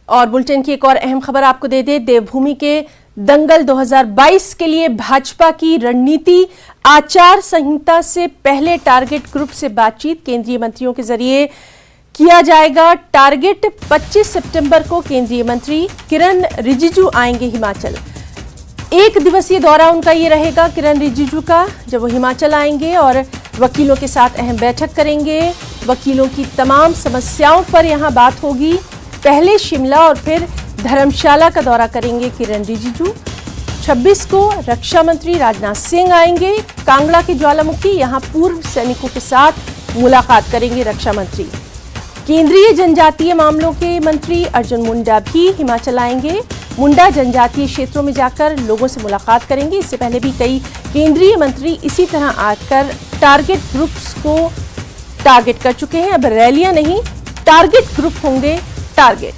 और बुलेटिन की एक और अहम खबर आपको दे दें, देवभूमि के दंगल 2022 के लिए भाजपा की रणनीति, आचार संहिता से पहले टारगेट ग्रुप से बातचीत केंद्रीय मंत्रियों के जरिए किया जाएगा। टारगेट 25 सितंबर को केंद्रीय मंत्री किरण रिजिजू आएंगे हिमाचल। एक दिवसीय दौरा उनका ये रहेगा किरण रिजिजू का, जब वो हिमाचल आएंगे और वकीलों के साथ अहम बैठक करेंगे। वकीलों की तमाम समस्याओं पर यहां बात होगी। पहले शिमला और फिर धर्मशाला का दौरा करेंगे किरण रिजिजू। 26 को रक्षा मंत्री राजनाथ सिंह आएंगे कांगड़ा के ज्वालामुखी, यहां पूर्व सैनिकों के साथ मुलाकात करेंगे रक्षा मंत्री। केंद्रीय जनजातीय मामलों के मंत्री अर्जुन मुंडा भी हिमाचल आएंगे। मुंडा जनजातीय क्षेत्रों में जाकर लोगों से मुलाकात करेंगे। इससे पहले भी कई केंद्रीय मंत्री इसी तरह आकर टारगेट ग्रुप्स को टारगेट कर चुके हैं। अब रैलियां नहीं, टारगेट ग्रुप होंगे टारगेट।